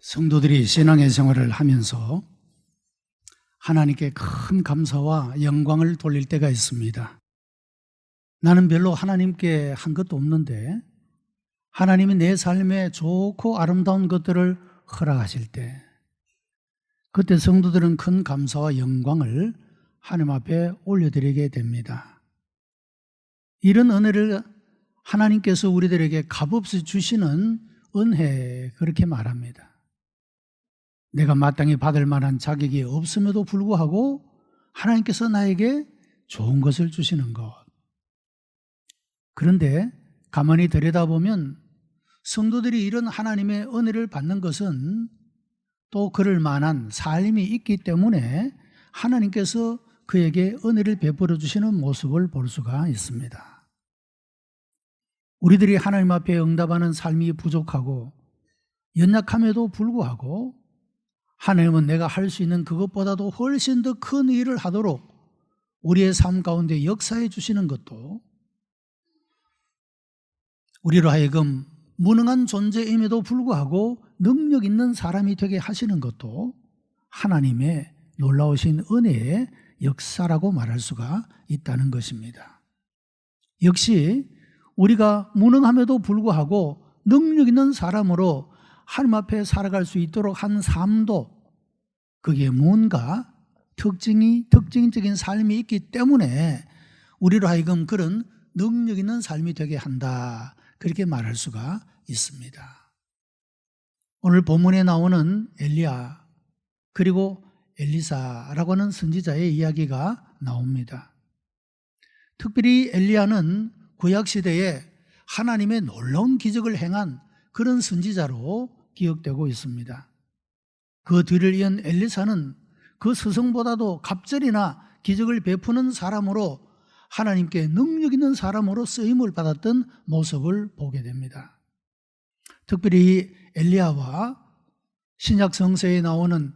성도들이 신앙의 생활을 하면서 하나님께 큰 감사와 영광을 돌릴 때가 있습니다. 나는 별로 하나님께 한 것도 없는데 하나님이 내 삶에 좋고 아름다운 것들을 허락하실 때, 그때 성도들은 큰 감사와 영광을 하나님 앞에 올려드리게 됩니다. 이런 은혜를 하나님께서 우리들에게 값없이 주시는 은혜, 그렇게 말합니다. 내가 마땅히 받을 만한 자격이 없음에도 불구하고 하나님께서 나에게 좋은 것을 주시는 것. 그런데 가만히 들여다보면 성도들이 이런 하나님의 은혜를 받는 것은 또 그럴 만한 삶이 있기 때문에 하나님께서 그에게 은혜를 베풀어 주시는 모습을 볼 수가 있습니다. 우리들이 하나님 앞에 응답하는 삶이 부족하고 연약함에도 불구하고 하나님은 내가 할 수 있는 그것보다도 훨씬 더 큰 일을 하도록 우리의 삶 가운데 역사해 주시는 것도, 우리로 하여금 무능한 존재임에도 불구하고 능력 있는 사람이 되게 하시는 것도 하나님의 놀라우신 은혜의 역사라고 말할 수가 있다는 것입니다. 역시 우리가 무능함에도 불구하고 능력 있는 사람으로 하나님 앞에 살아갈 수 있도록 한 삶도, 그게 뭔가 특징적인 삶이 있기 때문에 우리로 하여금 그런 능력 있는 삶이 되게 한다, 그렇게 말할 수가 있습니다. 오늘 본문에 나오는 엘리야 그리고 엘리사라고 하는 선지자의 이야기가 나옵니다. 특별히 엘리야는 구약시대에 하나님의 놀라운 기적을 행한 그런 선지자로 기억되고 있습니다. 그 뒤를 이은 엘리사는 그 스승보다도 갑절이나 기적을 베푸는 사람으로 하나님께 능력 있는 사람으로 쓰임을 받았던 모습을 보게 됩니다. 특별히 엘리야와 신약 성서에 나오는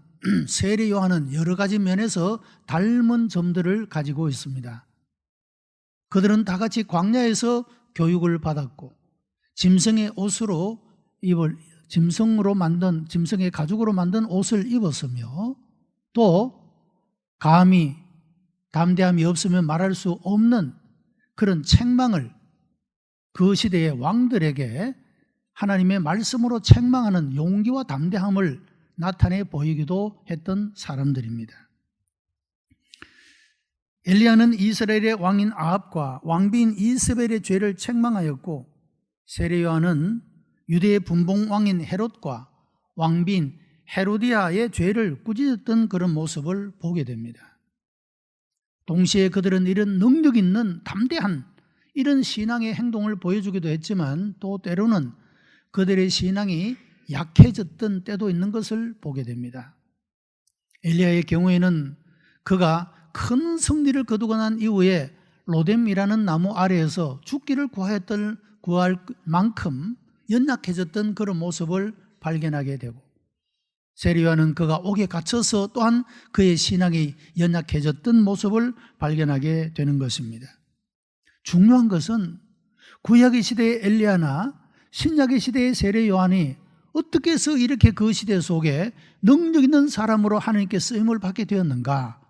세례 요한은 여러 가지 면에서 닮은 점들을 가지고 있습니다. 그들은 다 같이 광야에서 교육을 받았고 짐승의 가죽으로 만든 옷을 입었으며, 또 감히 담대함이 없으면 말할 수 없는 그런 책망을 그 시대의 왕들에게 하나님의 말씀으로 책망하는 용기와 담대함을 나타내 보이기도 했던 사람들입니다. 엘리야는 이스라엘의 왕인 아합과 왕비인 이스벨의 죄를 책망하였고, 세례 요한은 유대의 분봉 왕인 헤롯과 왕비인 헤로디아의 죄를 꾸짖었던 그런 모습을 보게 됩니다. 동시에 그들은 이런 능력 있는 담대한 이런 신앙의 행동을 보여주기도 했지만, 또 때로는 그들의 신앙이 약해졌던 때도 있는 것을 보게 됩니다. 엘리야의 경우에는 그가 큰 승리를 거두고 난 이후에 로뎀이라는 나무 아래에서 죽기를 구할 만큼 연약해졌던 그런 모습을 발견하게 되고, 세례 요한은 그가 옥에 갇혀서 또한 그의 신앙이 연약해졌던 모습을 발견하게 되는 것입니다. 중요한 것은 구약의 시대의 엘리야나 신약의 시대의 세례 요한이 어떻게 해서 이렇게 그 시대 속에 능력 있는 사람으로 하나님께 쓰임을 받게 되었는가?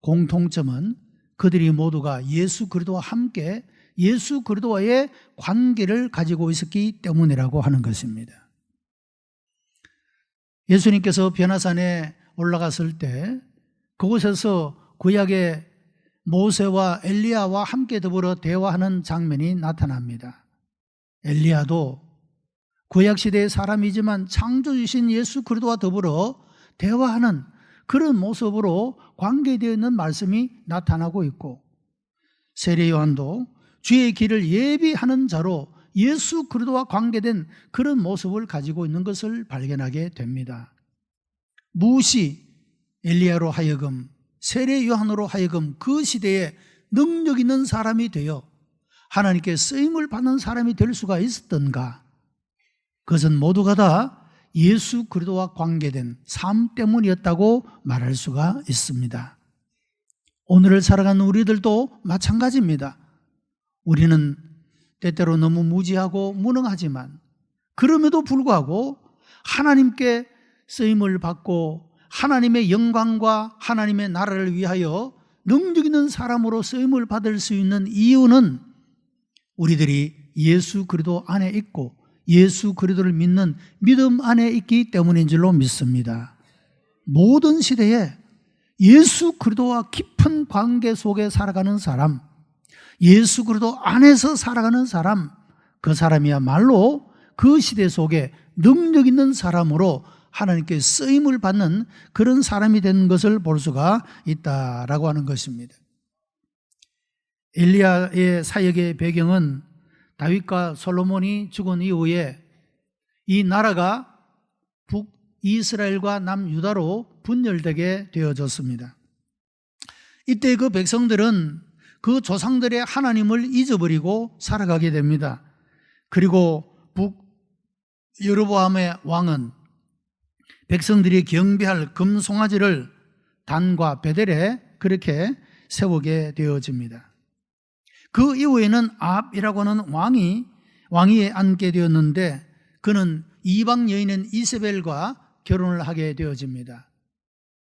공통점은 그들이 모두가 예수 그리스도와 함께 예수 그리스도와의 관계를 가지고 있었기 때문이라고 하는 것입니다. 예수님께서 변화산에 올라갔을 때 그곳에서 구약의 모세와 엘리야와 함께 더불어 대화하는 장면이 나타납니다. 엘리야도 구약시대의 사람이지만 창조주신 예수 그리스도와 더불어 대화하는 그런 모습으로 관계되어 있는 말씀이 나타나고 있고, 세례 요한도 주의 길을 예비하는 자로 예수 그리스도와 관계된 그런 모습을 가지고 있는 것을 발견하게 됩니다. 무엇이 엘리야로 하여금, 세례 요한으로 하여금 그 시대에 능력 있는 사람이 되어 하나님께 쓰임을 받는 사람이 될 수가 있었던가? 그것은 모두가 다 예수 그리스도와 관계된 삶 때문이었다고 말할 수가 있습니다. 오늘을 살아가는 우리들도 마찬가지입니다. 우리는 때때로 너무 무지하고 무능하지만 그럼에도 불구하고 하나님께 쓰임을 받고 하나님의 영광과 하나님의 나라를 위하여 능력 있는 사람으로 쓰임을 받을 수 있는 이유는 우리들이 예수 그리스도 안에 있고 예수 그리스도를 믿는 믿음 안에 있기 때문인 줄로 믿습니다. 모든 시대에 예수 그리스도와 깊은 관계 속에 살아가는 사람, 예수 그리스도 안에서 살아가는 사람, 그 사람이야말로 그 시대 속에 능력 있는 사람으로 하나님께 쓰임을 받는 그런 사람이 되는 것을 볼 수가 있다라고 하는 것입니다. 엘리야의 사역의 배경은 다윗과 솔로몬이 죽은 이후에 이 나라가 북이스라엘과 남유다로 분열되게 되어졌습니다. 이때 그 백성들은 그 조상들의 하나님을 잊어버리고 살아가게 됩니다. 그리고 여로보암의 왕은 백성들이 경배할 금송아지를 단과 베델에 그렇게 세우게 되어집니다. 그 이후에는 아합이라고 하는 왕위에 앉게 되었는데 그는 이방 여인인 이세벨과 결혼을 하게 되어집니다.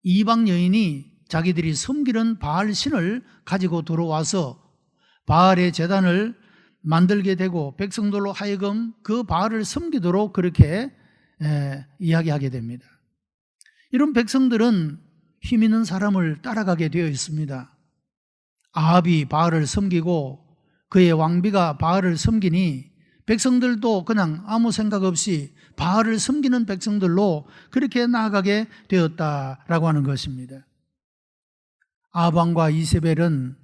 이방 여인이 자기들이 섬기는 바알 신을 가지고 들어와서 바알의 제단을 만들게 되고 백성들로 하여금 그 바알을 섬기도록 그렇게 이야기하게 됩니다. 이런 백성들은 힘 있는 사람을 따라가게 되어 있습니다. 아합이 바알을 섬기고 그의 왕비가 바알을 섬기니 백성들도 그냥 아무 생각 없이 바알을 섬기는 백성들로 그렇게 나아가게 되었다라고 하는 것입니다. 아합 왕과 이세벨은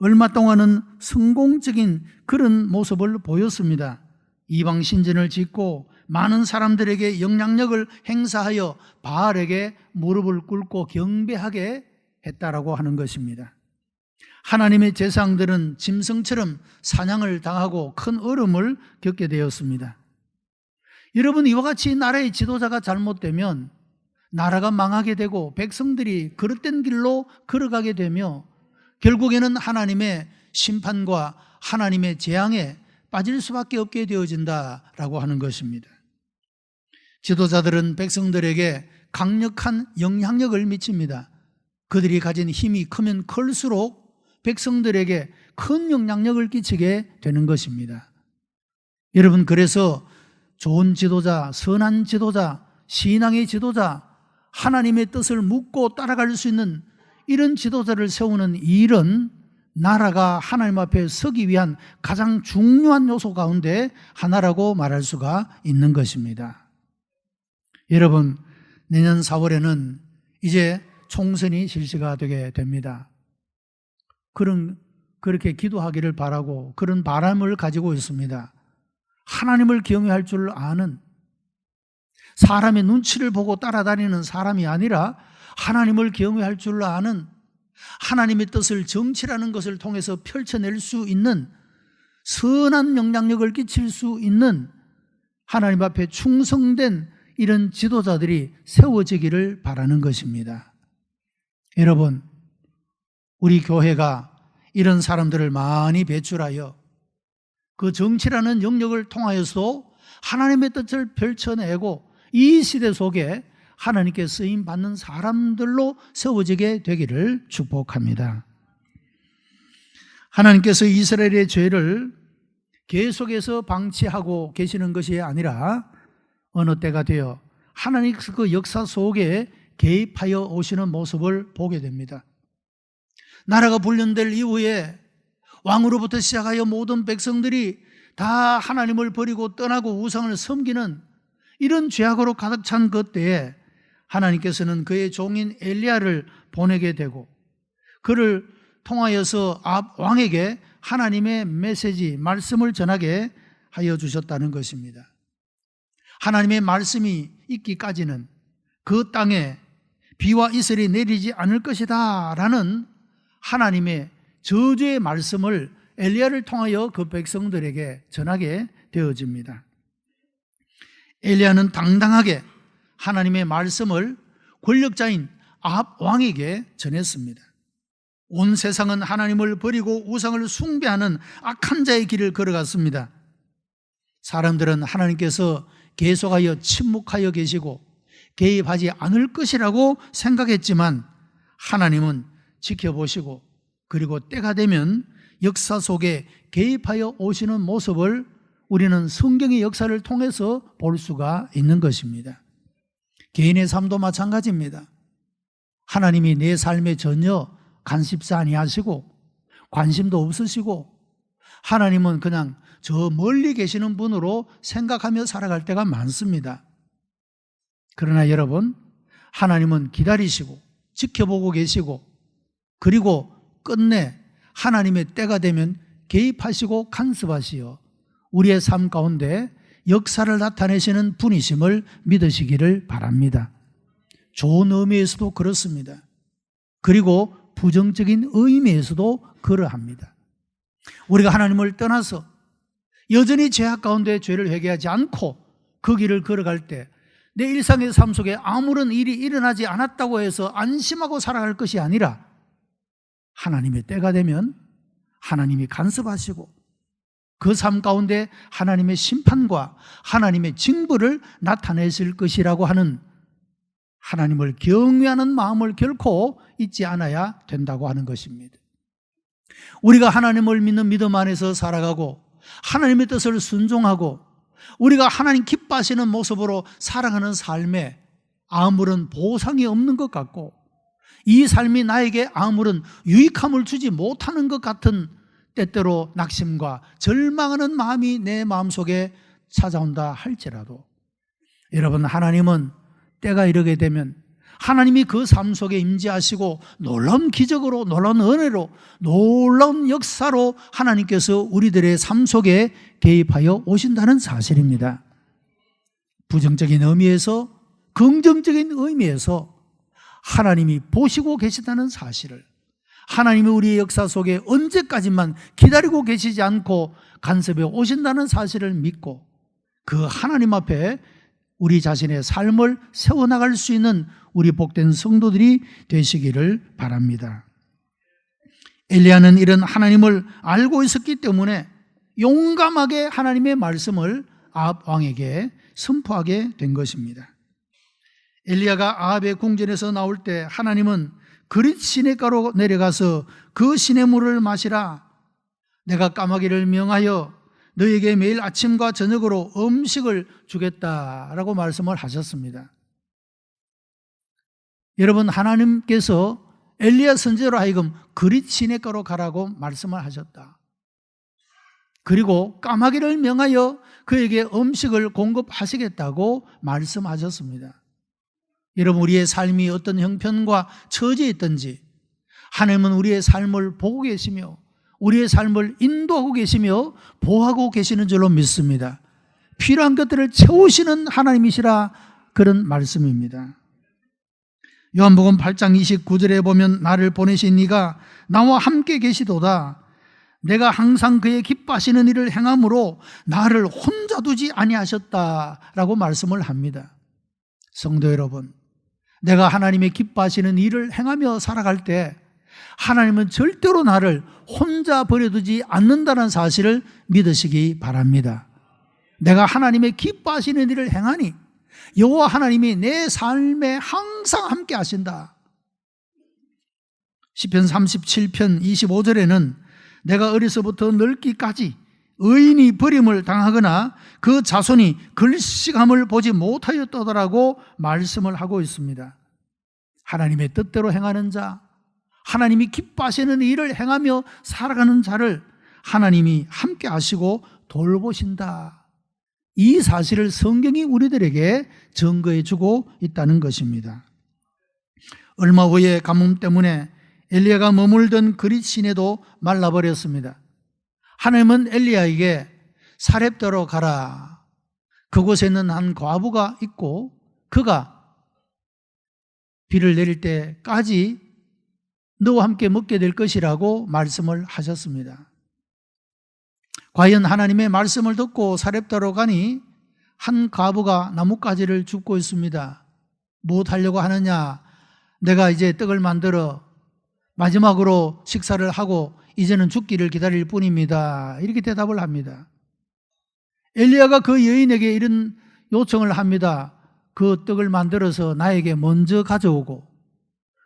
얼마 동안은 성공적인 그런 모습을 보였습니다. 이방 신전을 짓고 많은 사람들에게 영향력을 행사하여 바알에게 무릎을 꿇고 경배하게 했다라고 하는 것입니다. 하나님의 제사장들은 짐승처럼 사냥을 당하고 큰 어려움을 겪게 되었습니다. 여러분, 이와 같이 나라의 지도자가 잘못되면 나라가 망하게 되고 백성들이 그릇된 길로 걸어가게 되며 결국에는 하나님의 심판과 하나님의 재앙에 빠질 수밖에 없게 되어진다라고 하는 것입니다. 지도자들은 백성들에게 강력한 영향력을 미칩니다. 그들이 가진 힘이 크면 클수록 백성들에게 큰 영향력을 끼치게 되는 것입니다. 여러분, 그래서 좋은 지도자, 선한 지도자, 신앙의 지도자, 하나님의 뜻을 묻고 따라갈 수 있는 이런 지도자를 세우는 일은 나라가 하나님 앞에 서기 위한 가장 중요한 요소 가운데 하나라고 말할 수가 있는 것입니다. 여러분, 내년 4월에는 이제 총선이 실시가 되게 됩니다. 그렇게 기도하기를 바라고 그런 바람을 가지고 있습니다. 하나님을 경외할 줄 아는, 사람의 눈치를 보고 따라다니는 사람이 아니라 하나님을 경외할 줄 아는, 하나님의 뜻을 정치라는 것을 통해서 펼쳐낼 수 있는, 선한 영향력을 끼칠 수 있는 하나님 앞에 충성된 이런 지도자들이 세워지기를 바라는 것입니다. 여러분, 우리 교회가 이런 사람들을 많이 배출하여 그 정치라는 영역을 통하여서 하나님의 뜻을 펼쳐내고 이 시대 속에 하나님께 쓰임받는 사람들로 세워지게 되기를 축복합니다. 하나님께서 이스라엘의 죄를 계속해서 방치하고 계시는 것이 아니라 어느 때가 되어 하나님께서 그 역사 속에 개입하여 오시는 모습을 보게 됩니다. 나라가 분련될 이후에 왕으로부터 시작하여 모든 백성들이 다 하나님을 버리고 떠나고 우상을 섬기는 이런 죄악으로 가득 찬 그때에 하나님께서는 그의 종인 엘리야를 보내게 되고 그를 통하여서 아합 왕에게 하나님의 메시지, 말씀을 전하게 하여 주셨다는 것입니다. 하나님의 말씀이 있기까지는 그 땅에 비와 이슬이 내리지 않을 것이다 라는 하나님의 저주의 말씀을 엘리야를 통하여 그 백성들에게 전하게 되어집니다. 엘리야는 당당하게 하나님의 말씀을 권력자인 아합 왕에게 전했습니다. 온 세상은 하나님을 버리고 우상을 숭배하는 악한 자의 길을 걸어갔습니다. 사람들은 하나님께서 계속하여 침묵하여 계시고 개입하지 않을 것이라고 생각했지만 하나님은 지켜보시고 그리고 때가 되면 역사 속에 개입하여 오시는 모습을 우리는 성경의 역사를 통해서 볼 수가 있는 것입니다. 개인의 삶도 마찬가지입니다. 하나님이 내 삶에 전혀 간섭사 아니하시고 관심도 없으시고 하나님은 그냥 저 멀리 계시는 분으로 생각하며 살아갈 때가 많습니다. 그러나 여러분, 하나님은 기다리시고 지켜보고 계시고 그리고 끝내 하나님의 때가 되면 개입하시고 간섭하시어 우리의 삶 가운데 역사를 나타내시는 분이심을 믿으시기를 바랍니다. 좋은 의미에서도 그렇습니다. 그리고 부정적인 의미에서도 그러합니다. 우리가 하나님을 떠나서 여전히 죄악 가운데 죄를 회개하지 않고 그 길을 걸어갈 때 내 일상의 삶 속에 아무런 일이 일어나지 않았다고 해서 안심하고 살아갈 것이 아니라 하나님의 때가 되면 하나님이 간섭하시고 그 삶 가운데 하나님의 심판과 하나님의 징벌을 나타내실 것이라고 하는 하나님을 경외하는 마음을 결코 잊지 않아야 된다고 하는 것입니다. 우리가 하나님을 믿는 믿음 안에서 살아가고 하나님의 뜻을 순종하고 우리가 하나님 기뻐하시는 모습으로 살아가는 삶에 아무런 보상이 없는 것 같고 이 삶이 나에게 아무런 유익함을 주지 못하는 것 같은 때때로 낙심과 절망하는 마음이 내 마음속에 찾아온다 할지라도 여러분, 하나님은 때가 이르게 되면 하나님이 그 삶 속에 임재하시고 놀라운 기적으로, 놀라운 은혜로, 놀라운 역사로 하나님께서 우리들의 삶 속에 개입하여 오신다는 사실입니다. 부정적인 의미에서 긍정적인 의미에서 하나님이 보시고 계시다는 사실을, 하나님이 우리의 역사 속에 언제까지만 기다리고 계시지 않고 간섭해 오신다는 사실을 믿고 그 하나님 앞에 우리 자신의 삶을 세워나갈 수 있는 우리 복된 성도들이 되시기를 바랍니다. 엘리야는 이런 하나님을 알고 있었기 때문에 용감하게 하나님의 말씀을 아합 왕에게 선포하게 된 것입니다. 엘리야가 아합의 궁전에서 나올 때 하나님은 그릿 시냇가로 내려가서 그 시냇물을 마시라. 내가 까마귀를 명하여 너에게 매일 아침과 저녁으로 음식을 주겠다라고 말씀을 하셨습니다. 여러분, 하나님께서 엘리야 선지자로 하여금 그릿 시냇가로 가라고 말씀을 하셨다. 그리고 까마귀를 명하여 그에게 음식을 공급하시겠다고 말씀하셨습니다. 여러분, 우리의 삶이 어떤 형편과 처지에 있든지 하나님은 우리의 삶을 보고 계시며 우리의 삶을 인도하고 계시며 보호하고 계시는 줄로 믿습니다. 필요한 것들을 채우시는 하나님이시라 그런 말씀입니다. 요한복음 8장 29절에 보면 나를 보내신 이가 나와 함께 계시도다. 내가 항상 그의 기뻐하시는 일을 행함으로 나를 혼자 두지 아니하셨다라고 말씀을 합니다. 성도 여러분, 내가 하나님의 기뻐하시는 일을 행하며 살아갈 때 하나님은 절대로 나를 혼자 버려두지 않는다는 사실을 믿으시기 바랍니다. 내가 하나님의 기뻐하시는 일을 행하니 여호와 하나님이 내 삶에 항상 함께 하신다. 시편 37편 25절에는 내가 어려서부터 늙기까지 의인이 버림을 당하거나 그 자손이 글씨감을 보지 못하였더라고 말씀을 하고 있습니다. 하나님의 뜻대로 행하는 자, 하나님이 기뻐하시는 일을 행하며 살아가는 자를 하나님이 함께 하시고 돌보신다. 이 사실을 성경이 우리들에게 증거해 주고 있다는 것입니다. 얼마 후에 가뭄 때문에 엘리야가 머물던 그릿 시내도 말라버렸습니다. 하나님은 엘리야에게 사렙더로 가라. 그곳에 있는 한 과부가 있고 그가 비를 내릴 때까지 너와 함께 먹게 될 것이라고 말씀을 하셨습니다. 과연 하나님의 말씀을 듣고 사렙더로 가니 한 과부가 나뭇가지를 줍고 있습니다. 무엇 하려고 하느냐? 내가 이제 떡을 만들어 마지막으로 식사를 하고 이제는 죽기를 기다릴 뿐입니다. 이렇게 대답을 합니다. 엘리야가 그 여인에게 이런 요청을 합니다. 그 떡을 만들어서 나에게 먼저 가져오고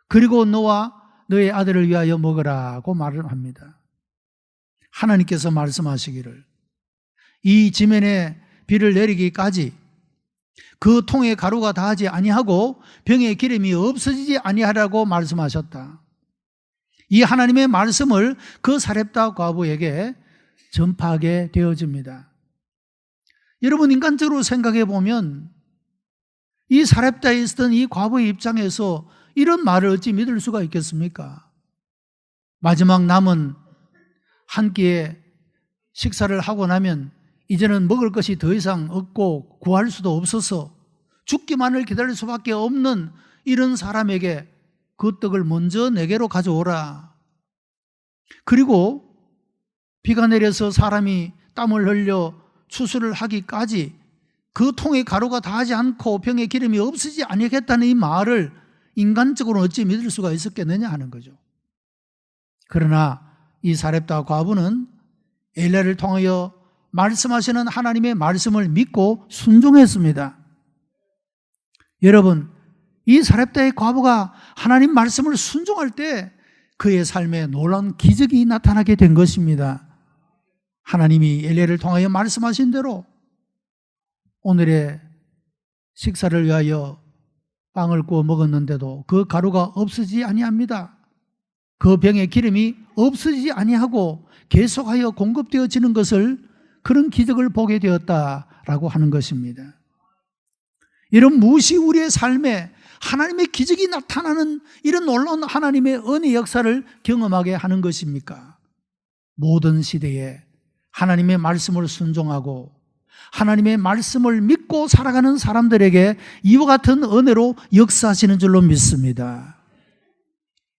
그리고 너와 너의 아들을 위하여 먹으라고 말을 합니다. 하나님께서 말씀하시기를 이 지면에 비를 내리기까지 그 통에 가루가 다하지 아니하고 병에 기름이 없어지지 아니하라고 말씀하셨다. 이 하나님의 말씀을 그 사렙다 과부에게 전파하게 되어집니다. 여러분, 인간적으로 생각해 보면 이 사렙다에 있었던 이 과부의 입장에서 이런 말을 어찌 믿을 수가 있겠습니까? 마지막 남은 한 끼의 식사를 하고 나면 이제는 먹을 것이 더 이상 없고 구할 수도 없어서 죽기만을 기다릴 수밖에 없는 이런 사람에게 그 떡을 먼저 내게로 가져오라. 그리고 비가 내려서 사람이 땀을 흘려 추수를 하기까지 그 통에 가루가 다하지 않고 병에 기름이 없어지지 아니겠다는 이 말을 인간적으로 어찌 믿을 수가 있었겠느냐 하는 거죠. 그러나 이 사렙다 과부는 엘리야를 통하여 말씀하시는 하나님의 말씀을 믿고 순종했습니다. 여러분, 이 사렙다의 과부가 하나님 말씀을 순종할 때 그의 삶에 놀라운 기적이 나타나게 된 것입니다. 하나님이 엘리야를 통하여 말씀하신 대로 오늘의 식사를 위하여 빵을 구워 먹었는데도 그 가루가 없어지지 아니합니다. 그 병에 기름이 없어지지 아니하고 계속하여 공급되어지는 것을, 그런 기적을 보게 되었다라고 하는 것입니다. 이런 무엇이 우리의 삶에 하나님의 기적이 나타나는 이런 놀라운 하나님의 은혜 역사를 경험하게 하는 것입니까? 모든 시대에 하나님의 말씀을 순종하고 하나님의 말씀을 믿고 살아가는 사람들에게 이와 같은 은혜로 역사하시는 줄로 믿습니다.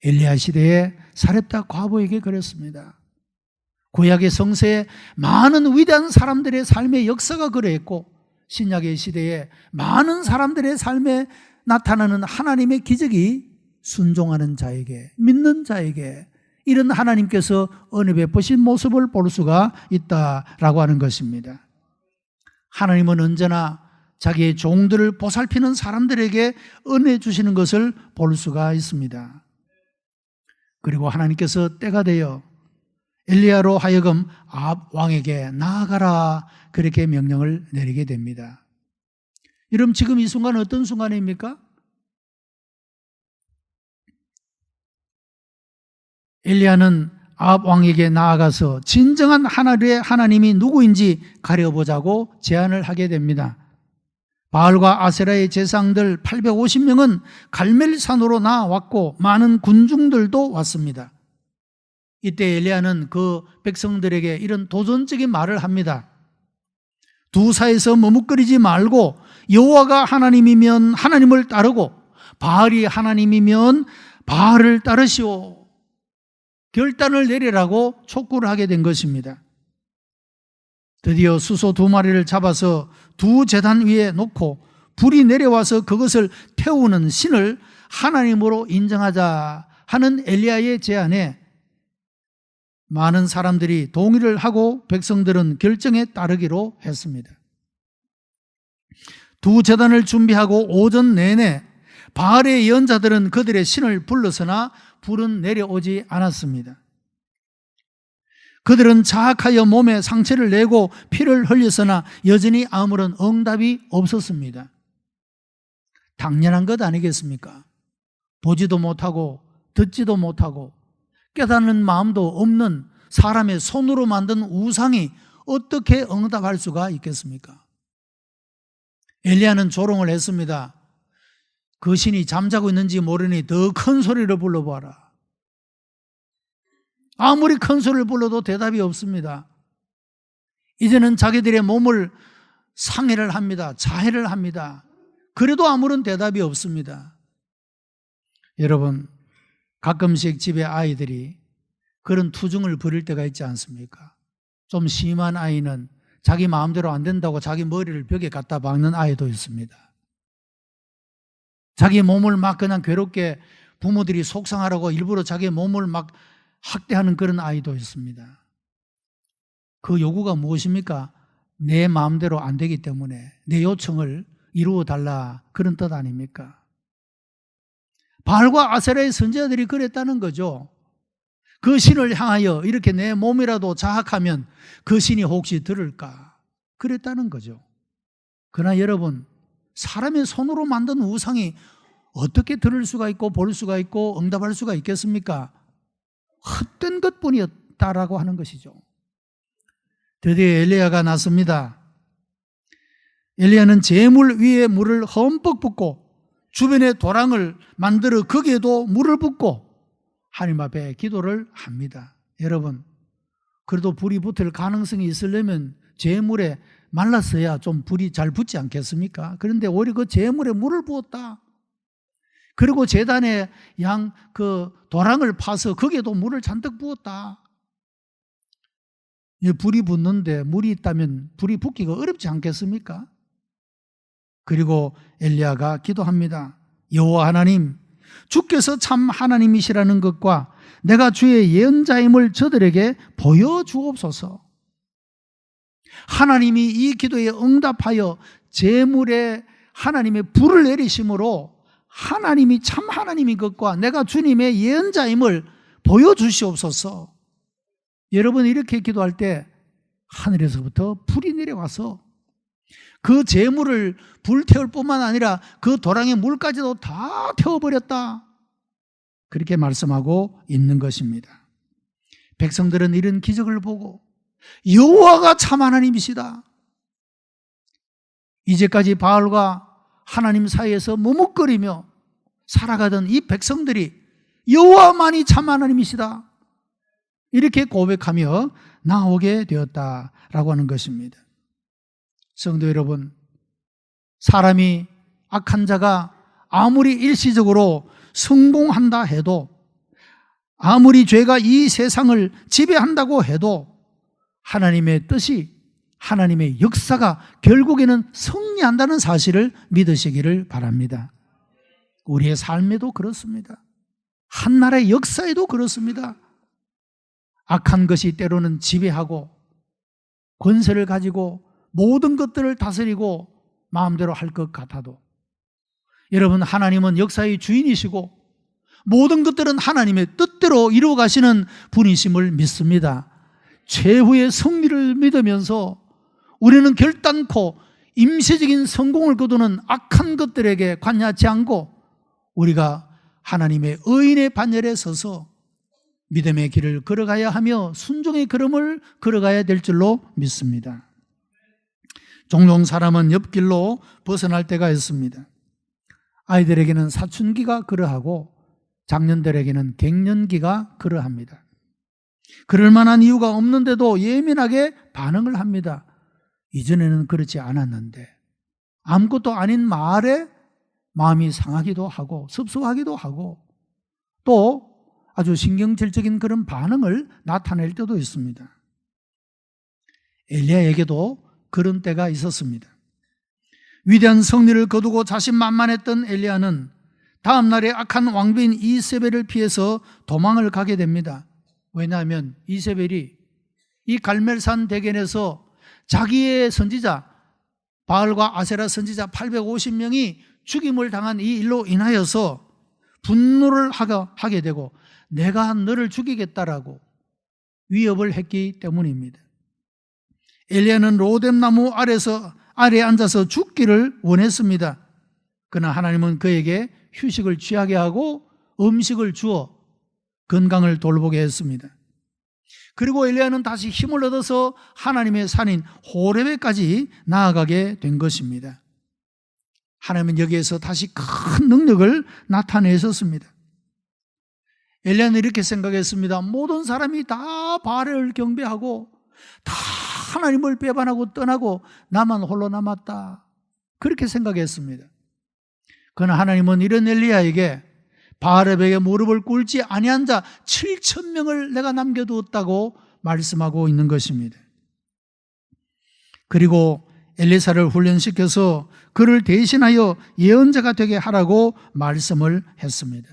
엘리야 시대에 사렙다 과부에게 그랬습니다. 구약의 성서에 많은 위대한 사람들의 삶의 역사가 그러했고 신약의 시대에 많은 사람들의 삶에 나타나는 하나님의 기적이 순종하는 자에게, 믿는 자에게 이런 하나님께서 은혜 베푸신 모습을 볼 수가 있다라고 하는 것입니다. 하나님은 언제나 자기의 종들을 보살피는 사람들에게 은혜 주시는 것을 볼 수가 있습니다. 그리고 하나님께서 때가 되어 엘리야로 하여금 아합 왕에게 나아가라, 그렇게 명령을 내리게 됩니다. 여러분, 지금 이 순간은 어떤 순간입니까? 엘리야는 아합 왕에게 나아가서 진정한 하나님이 누구인지 가려보자고 제안을 하게 됩니다. 바알과 아세라의 제사장들 850명은 갈멜산으로 나왔고 많은 군중들도 왔습니다. 이때 엘리야는 그 백성들에게 이런 도전적인 말을 합니다. 두 사이에서 머뭇거리지 말고 여호와가 하나님이면 하나님을 따르고 바알이 하나님이면 바알을 따르시오. 결단을 내리라고 촉구를 하게 된 것입니다. 드디어 수소 2마리를 잡아서 두 제단 위에 놓고 불이 내려와서 그것을 태우는 신을 하나님으로 인정하자 하는 엘리야의 제안에 많은 사람들이 동의를 하고 백성들은 결정에 따르기로 했습니다. 두 제단을 준비하고 오전 내내 바알의 예언자들은 그들의 신을 불러서나 불은 내려오지 않았습니다. 그들은 자학하여 몸에 상처를 내고 피를 흘렸으나 여전히 아무런 응답이 없었습니다. 당연한 것 아니겠습니까? 보지도 못하고 듣지도 못하고 깨닫는 마음도 없는 사람의 손으로 만든 우상이 어떻게 응답할 수가 있겠습니까? 엘리야는 조롱을 했습니다. 그 신이 잠자고 있는지 모르니 더 큰 소리를 불러보아라. 아무리 큰 소리를 불러도 대답이 없습니다. 이제는 자기들의 몸을 상해를 합니다. 자해를 합니다. 그래도 아무런 대답이 없습니다. 여러분, 가끔씩 집에 아이들이 그런 투정을 부릴 때가 있지 않습니까? 좀 심한 아이는 자기 마음대로 안 된다고 자기 머리를 벽에 갖다 박는 아이도 있습니다. 자기 몸을 막 그냥 괴롭게 부모들이 속상하라고 일부러 자기 몸을 막 학대하는 그런 아이도 있습니다. 그 요구가 무엇입니까? 내 마음대로 안 되기 때문에 내 요청을 이루어 달라, 그런 뜻 아닙니까? 바알과 아세라의 선지자들이 그랬다는 거죠. 그 신을 향하여 이렇게 내 몸이라도 자학하면 그 신이 혹시 들을까? 그랬다는 거죠. 그러나 여러분, 사람의 손으로 만든 우상이 어떻게 들을 수가 있고 볼 수가 있고 응답할 수가 있겠습니까? 헛된 것뿐이었다라고 하는 것이죠. 드디어 엘리야가 났습니다. 엘리야는 제물 위에 물을 흠뻑 붓고 주변에 도랑을 만들어 거기에도 물을 붓고 하나님 앞에 기도를 합니다. 여러분, 그래도 불이 붙을 가능성이 있으려면 제물에 말랐어야 좀 불이 잘 붙지 않겠습니까? 그런데 오히려 그 제물에 물을 부었다. 그리고 제단에 그 도랑을 파서 거기에도 물을 잔뜩 부었다. 불이 붙는데 물이 있다면 불이 붙기가 어렵지 않겠습니까? 그리고 엘리야가 기도합니다. 여호와 하나님, 주께서 참 하나님이시라는 것과 내가 주의 예언자임을 저들에게 보여주옵소서. 하나님이 이 기도에 응답하여 제물에 하나님의 불을 내리심으로 하나님이 참 하나님인 것과 내가 주님의 예언자임을 보여주시옵소서. 여러분, 이렇게 기도할 때 하늘에서부터 불이 내려와서 그 제물을 불태울 뿐만 아니라 그 도랑의 물까지도 다 태워버렸다. 그렇게 말씀하고 있는 것입니다. 백성들은 이런 기적을 보고 여호와가 참 하나님이시다. 이제까지 바알과 하나님 사이에서 머뭇거리며 살아가던 이 백성들이 여호와만이 참 하나님이시다, 이렇게 고백하며 나오게 되었다라고 하는 것입니다. 성도 여러분, 사람이, 악한 자가 아무리 일시적으로 성공한다 해도, 아무리 죄가 이 세상을 지배한다고 해도 하나님의 뜻이, 하나님의 역사가 결국에는 승리한다는 사실을 믿으시기를 바랍니다. 우리의 삶에도 그렇습니다. 한 나라의 역사에도 그렇습니다. 악한 것이 때로는 지배하고 권세를 가지고 모든 것들을 다스리고 마음대로 할 것 같아도, 여러분, 하나님은 역사의 주인이시고 모든 것들은 하나님의 뜻대로 이루어 가시는 분이심을 믿습니다. 최후의 승리를 믿으면서 우리는 결단코 임시적인 성공을 거두는 악한 것들에게 관여하지 않고 우리가 하나님의 의인의 반열에 서서 믿음의 길을 걸어가야 하며 순종의 걸음을 걸어가야 될 줄로 믿습니다. 종종 사람은 옆길로 벗어날 때가 있습니다. 아이들에게는 사춘기가 그러하고 장년들에게는 갱년기가 그러합니다. 그럴 만한 이유가 없는데도 예민하게 반응을 합니다. 이전에는 그렇지 않았는데, 아무것도 아닌 말에 마음이 상하기도 하고 섭섭하기도 하고 또 아주 신경질적인 그런 반응을 나타낼 때도 있습니다. 엘리야에게도 그런 때가 있었습니다. 위대한 승리를 거두고 자신만만했던 엘리야는 다음 날에 악한 왕비인 이세벨을 피해서 도망을 가게 됩니다. 왜냐하면 이세벨이 이 갈멜산 대견에서 자기의 선지자 바알과 아세라 선지자 850명이 죽임을 당한 이 일로 인하여서 분노를 하게 되고 내가 너를 죽이겠다라고 위협을 했기 때문입니다. 엘리야는 로뎀나무 아래에 앉아서 죽기를 원했습니다. 그러나 하나님은 그에게 휴식을 취하게 하고 음식을 주어 건강을 돌보게 했습니다. 그리고 엘리야는 다시 힘을 얻어서 하나님의 산인 호렙에까지 나아가게 된 것입니다. 하나님은 여기에서 다시 큰 능력을 나타내셨습니다. 엘리야는 이렇게 생각했습니다. 모든 사람이 다 바알을 경배하고 다 하나님을 배반하고 떠나고 나만 홀로 남았다, 그렇게 생각했습니다. 그러나 하나님은 이런 엘리야에게 바알에게 무릎을 꿇지 아니한 자 7,000명을 내가 남겨두었다고 말씀하고 있는 것입니다. 그리고 엘리사를 훈련시켜서 그를 대신하여 예언자가 되게 하라고 말씀을 했습니다.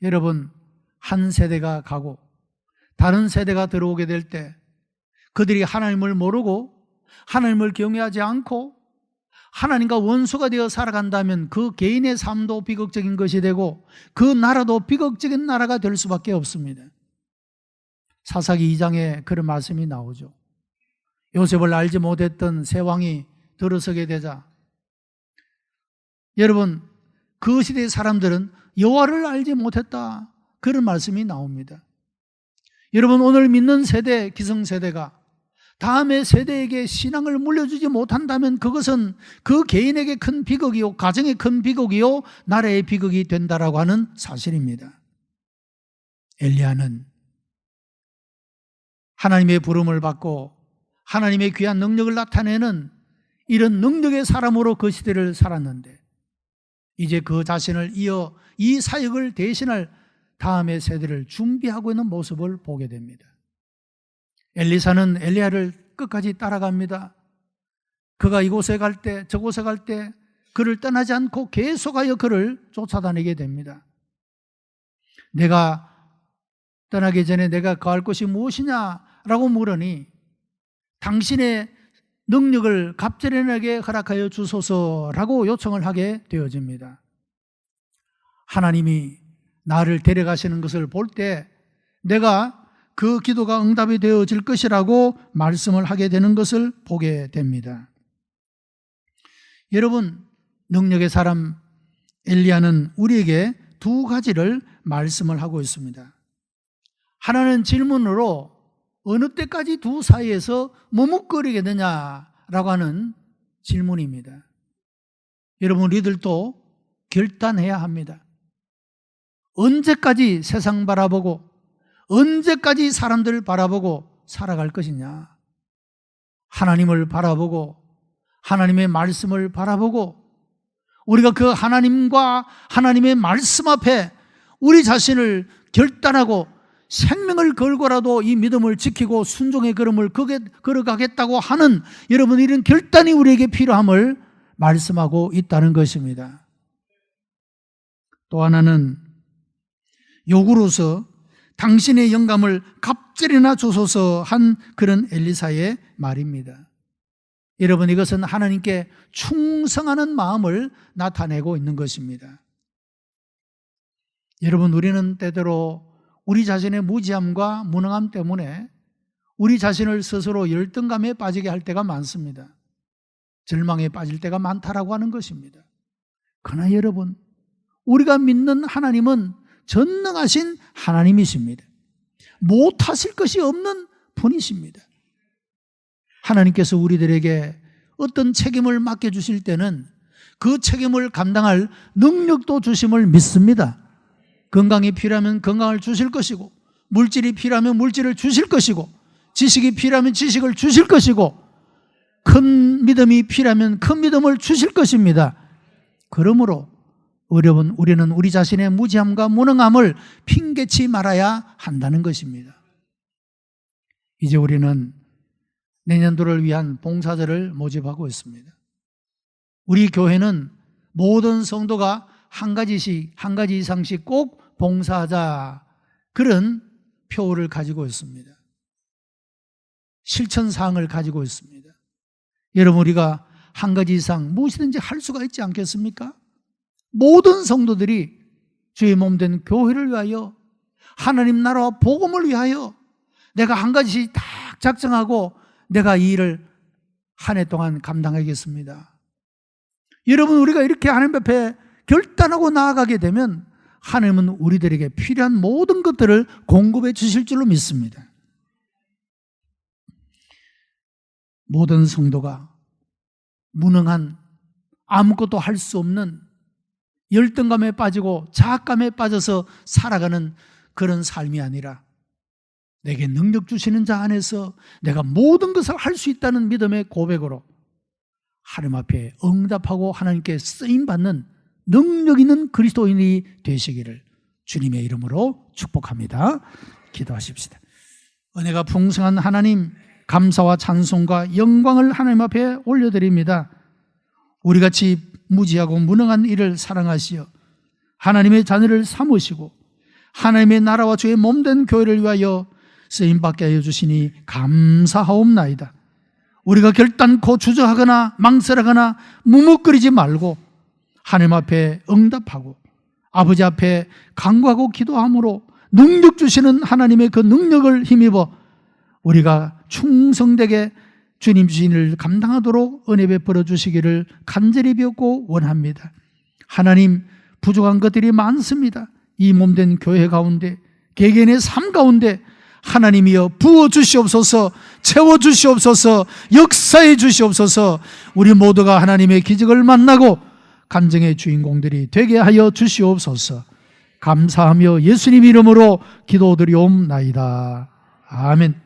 여러분, 한 세대가 가고 다른 세대가 들어오게 될 때 그들이 하나님을 모르고 하나님을 경외하지 않고 하나님과 원수가 되어 살아간다면 그 개인의 삶도 비극적인 것이 되고 그 나라도 비극적인 나라가 될 수밖에 없습니다. 사사기 2장에 그런 말씀이 나오죠. 요셉을 알지 못했던 세 왕이 들어서게 되자, 여러분, 그 시대의 사람들은 여호와를 알지 못했다, 그런 말씀이 나옵니다. 여러분, 오늘 믿는 세대, 기성세대가 다음의 세대에게 신앙을 물려주지 못한다면 그것은 그 개인에게 큰 비극이요, 가정의 큰 비극이요, 나라의 비극이 된다라고 하는 사실입니다. 엘리야는 하나님의 부름을 받고 하나님의 귀한 능력을 나타내는 이런 능력의 사람으로 그 시대를 살았는데, 이제 그 자신을 이어 이 사역을 대신할 다음의 세대를 준비하고 있는 모습을 보게 됩니다. 엘리사는 엘리야를 끝까지 따라갑니다. 그가 이곳에 갈 때 저곳에 갈 때 그를 떠나지 않고 계속하여 그를 쫓아다니게 됩니다. 내가 떠나기 전에 내가 거할 것이 무엇이냐라고 물으니 당신의 능력을 갑절연하게 허락하여 주소서라고 요청을 하게 되어집니다. 하나님이 나를 데려가시는 것을 볼 때 내가 그 기도가 응답이 되어질 것이라고 말씀을 하게 되는 것을 보게 됩니다. 여러분, 능력의 사람 엘리야는 우리에게 두 가지를 말씀을 하고 있습니다. 하나는 질문으로 어느 때까지 두 사이에서 머뭇거리겠느냐라고 하는 질문입니다. 여러분, 우리들도 결단해야 합니다. 언제까지 세상 바라보고 언제까지 사람들을 바라보고 살아갈 것이냐? 하나님을 바라보고 하나님의 말씀을 바라보고 우리가 그 하나님과 하나님의 말씀 앞에 우리 자신을 결단하고 생명을 걸고라도 이 믿음을 지키고 순종의 걸음을 걸어가겠다고 하는 여러분, 이런 결단이 우리에게 필요함을 말씀하고 있다는 것입니다. 또 하나는 요구로서 당신의 영감을 갑절이나 주소서 한 그런 엘리사의 말입니다. 여러분, 이것은 하나님께 충성하는 마음을 나타내고 있는 것입니다. 여러분, 우리는 때때로 우리 자신의 무지함과 무능함 때문에 우리 자신을 스스로 열등감에 빠지게 할 때가 많습니다. 절망에 빠질 때가 많다라고 하는 것입니다. 그러나 여러분, 우리가 믿는 하나님은 전능하신 하나님이십니다. 못하실 것이 없는 분이십니다. 하나님께서 우리들에게 어떤 책임을 맡겨주실 때는 그 책임을 감당할 능력도 주심을 믿습니다. 건강이 필요하면 건강을 주실 것이고, 물질이 필요하면 물질을 주실 것이고, 지식이 필요하면 지식을 주실 것이고, 큰 믿음이 필요하면 큰 믿음을 주실 것입니다. 그러므로 여러분, 우리는 우리 자신의 무지함과 무능함을 핑계치 말아야 한다는 것입니다. 이제 우리는 내년도를 위한 봉사자를 모집하고 있습니다. 우리 교회는 모든 성도가 한 가지 이상씩 꼭 봉사하자, 그런 표를 가지고 있습니다. 실천사항을 가지고 있습니다. 여러분, 우리가 한 가지 이상 무엇이든지 할 수가 있지 않겠습니까? 모든 성도들이 주의 몸된 교회를 위하여, 하나님 나라와 복음을 위하여 내가 한 가지씩 딱 작정하고 내가 이 일을 한 해 동안 감당하겠습니다. 여러분, 우리가 이렇게 하나님 앞에 결단하고 나아가게 되면 하나님은 우리들에게 필요한 모든 것들을 공급해 주실 줄로 믿습니다. 모든 성도가 무능한, 아무것도 할 수 없는, 열등감에 빠지고 자학감에 빠져서 살아가는 그런 삶이 아니라 내게 능력 주시는 자 안에서 내가 모든 것을 할 수 있다는 믿음의 고백으로 하나님 앞에 응답하고 하나님께 쓰임받는 능력 있는 그리스도인이 되시기를 주님의 이름으로 축복합니다. 기도하십시다. 은혜가 풍성한 하나님, 감사와 찬송과 영광을 하나님 앞에 올려드립니다. 우리같이 무지하고 무능한 이를 사랑하시어 하나님의 자녀를 삼으시고 하나님의 나라와 주의 몸된 교회를 위하여 쓰임받게 하여 주시니 감사하옵나이다. 우리가 결단코 주저하거나 망설하거나 무뭇거리지 말고 하나님 앞에 응답하고 아버지 앞에 간구하고 기도함으로 능력 주시는 하나님의 그 능력을 힘입어 우리가 충성되게 주님 주신 일을 감당하도록 은혜 베풀어 주시기를 간절히 비옵고 원합니다. 하나님, 부족한 것들이 많습니다. 이 몸된 교회 가운데, 개개인의 삶 가운데 하나님이여 부어 주시옵소서, 채워 주시옵소서, 역사해 주시옵소서. 우리 모두가 하나님의 기적을 만나고 간증의 주인공들이 되게 하여 주시옵소서. 감사하며 예수님 이름으로 기도드리옵나이다. 아멘.